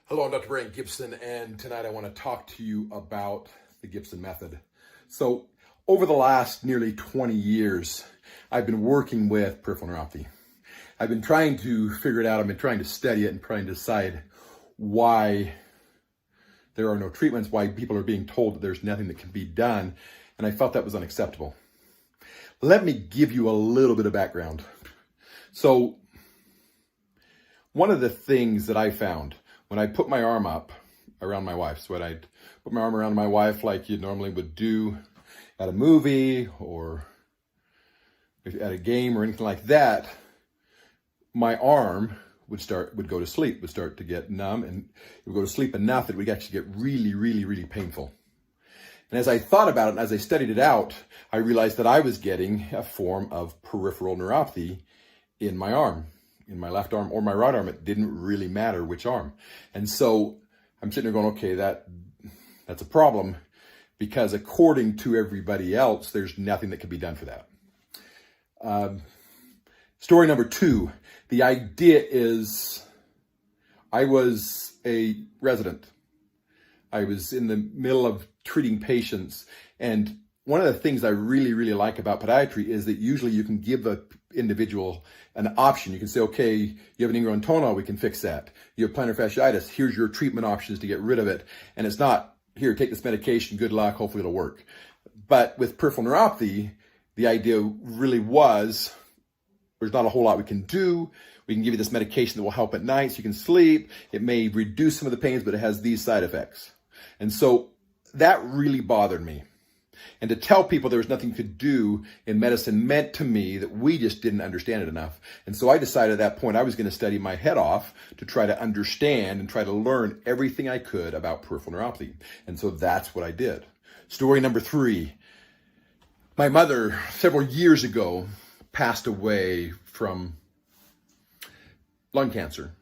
Hello, I'm Dr. Gibson, and tonight I want to talk to you about the Gibson Method. So, over the last nearly 20 years, I've been working with peripheral neuropathy. I've been trying to figure it out. I've been trying to study it and trying to decide why there are no treatments, why people are being told that there's nothing that can be done, and I felt that was unacceptable. Let me give you a little bit of background. So, one of the things that I found when I put my arm up around my wife, so when I'd put my arm around my wife like you normally would do at a movie or at a game or anything like that, my arm would go to sleep, would start to get numb, and it would go to sleep enough that it would actually get really, really, really painful. And as I thought about it and as I studied it out, I realized that I was getting a form of peripheral neuropathy in my arm. In my left arm or my right arm, it didn't really matter which arm. And so I'm sitting there going, okay, that's a problem, because according to everybody else, there's nothing that can be done for that. Story number 2, the idea is I was a resident. I was in the middle of treating patients, and one of the things I really, really like about podiatry is that usually you can give an individual an option. You can say, okay, you have an ingrown toenail, we can fix that. You have plantar fasciitis, here's your treatment options to get rid of it. And it's not, here, take this medication, good luck, hopefully it'll work. But with peripheral neuropathy, the idea really was, there's not a whole lot we can do. We can give you this medication that will help at night so you can sleep. It may reduce some of the pains, but it has these side effects. And so that really bothered me. And to tell people there was nothing you could do in medicine meant to me that we just didn't understand it enough. And so I decided at that point I was going to study my head off to try to understand and try to learn everything I could about peripheral neuropathy. And so that's what I did. Story number 3. My mother, several years ago, passed away from lung cancer.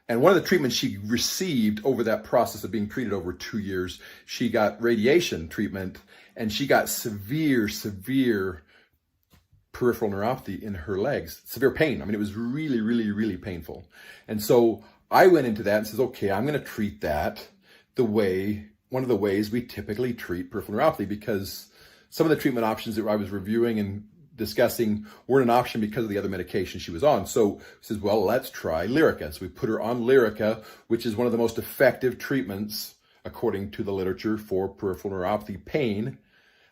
And one of the treatments she received over that process of being treated over 2 years, she got radiation treatment, and she got severe peripheral neuropathy in her legs, severe pain. I mean, it was really, really, really painful. And so I went into that and says, okay, I'm going to treat that one of the ways we typically treat peripheral neuropathy, because some of the treatment options that I was reviewing and discussing weren't an option because of the other medication she was on. So says, well, let's try Lyrica. So we put her on Lyrica, which is one of the most effective treatments according to the literature for peripheral neuropathy pain.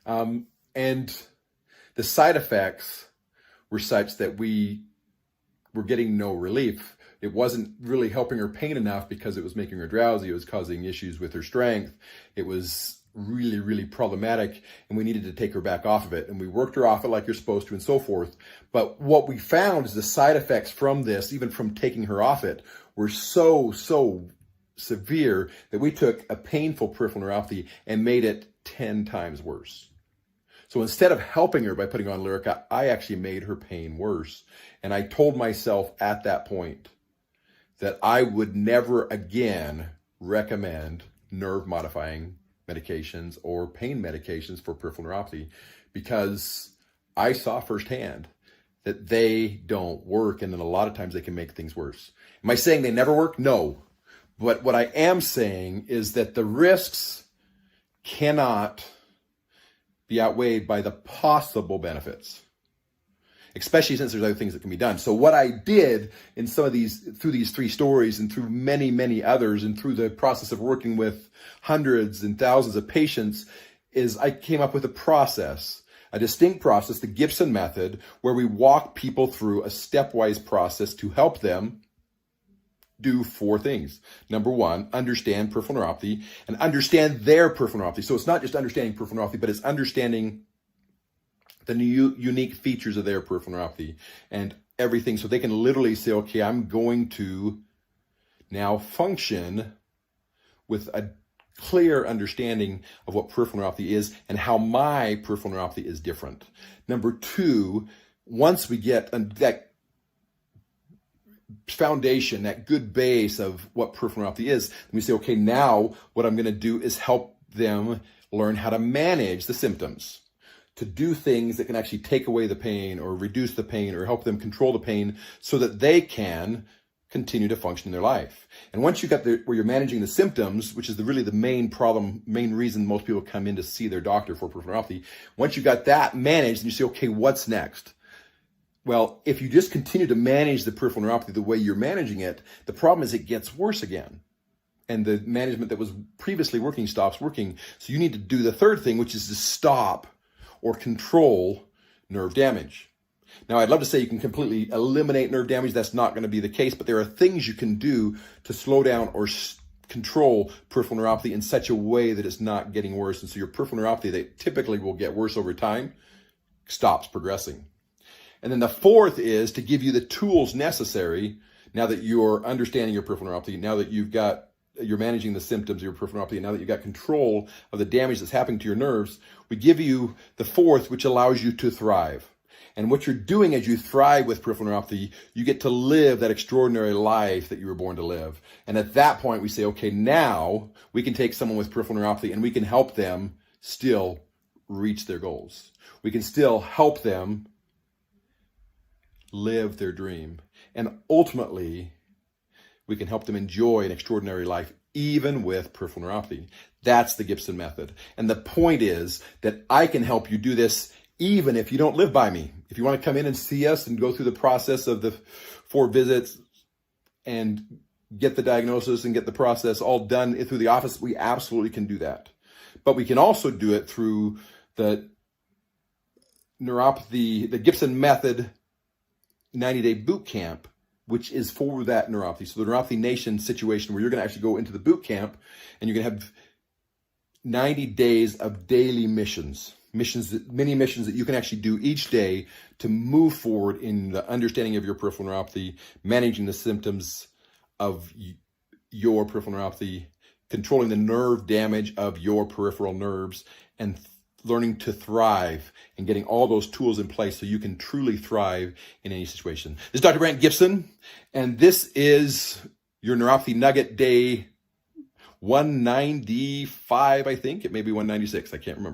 And the side effects were such that we were getting no relief. It wasn't really helping her pain enough because it was making her drowsy. It was causing issues with her strength. It was really, really problematic, and we needed to take her back off of it. And we worked her off it like you're supposed to and so forth. But what we found is the side effects from this, even from taking her off it, were so severe that we took a painful peripheral neuropathy and made it 10 times worse. So instead of helping her by putting on Lyrica, I actually made her pain worse. And I told myself at that point that I would never again recommend nerve modifying medications or pain medications for peripheral neuropathy, because I saw firsthand that they don't work, and then a lot of times they can make things worse. Am I saying they never work? No. But what I am saying is that the risks cannot be outweighed by the possible benefits, especially since there's other things that can be done. So what I did in some of these, through these 3 stories and through many, many others, and through the process of working with hundreds and thousands of patients, is I came up with a distinct process, the Gibson Method, where we walk people through a stepwise process to help them do 4 things. Number 1, understand peripheral neuropathy and understand their peripheral neuropathy. So it's not just understanding peripheral neuropathy, but it's understanding the unique features of their peripheral neuropathy and everything, so they can literally say, okay, I'm going to now function with a clear understanding of what peripheral neuropathy is and how my peripheral neuropathy is different. Number 2, once we get that foundation, that good base of what peripheral neuropathy is, we say, okay, now what I'm going to do is help them learn how to manage the symptoms, to do things that can actually take away the pain or reduce the pain or help them control the pain so that they can continue to function in their life. And once you got where you're managing the symptoms, which is really the main problem, main reason most people come in to see their doctor for peripheral neuropathy, once you got that managed, and you say, okay, what's next? Well, if you just continue to manage the peripheral neuropathy the way you're managing it, the problem is it gets worse again. And the management that was previously working stops working. So you need to do the third thing, which is to stop or control nerve damage. Now, I'd love to say you can completely eliminate nerve damage. That's not going to be the case, but there are things you can do to slow down or control peripheral neuropathy in such a way that it's not getting worse. And so your peripheral neuropathy, that typically will get worse over time, stops progressing. And then the fourth is to give you the tools necessary now that you're understanding your peripheral neuropathy, now that you're managing the symptoms of your peripheral neuropathy, and now that you've got control of the damage that's happening to your nerves, we give you the fourth, which allows you to thrive. And what you're doing as you thrive with peripheral neuropathy, you get to live that extraordinary life that you were born to live. And at that point, we say, okay, now we can take someone with peripheral neuropathy and we can help them still reach their goals. We can still help them live their dream. And ultimately, we can help them enjoy an extraordinary life, even with peripheral neuropathy. That's the Gibson Method. And the point is that I can help you do this even if you don't live by me. If you want to come in and see us and go through the process of the 4 visits and get the diagnosis and get the process all done through the office, we absolutely can do that. But we can also do it through the Gibson Method 90-day boot camp, which is for that neuropathy. So the Neuropathy Nation situation where you're going to actually go into the boot camp and you're going to have 90 days of daily many missions that you can actually do each day to move forward in the understanding of your peripheral neuropathy, managing the symptoms of your peripheral neuropathy, controlling the nerve damage of your peripheral nerves, and learning to thrive and getting all those tools in place so you can truly thrive in any situation. This is Dr. Brant Gibson, and this is your Neuropathy Nugget Day 195, I think. It may be 196. I can't remember.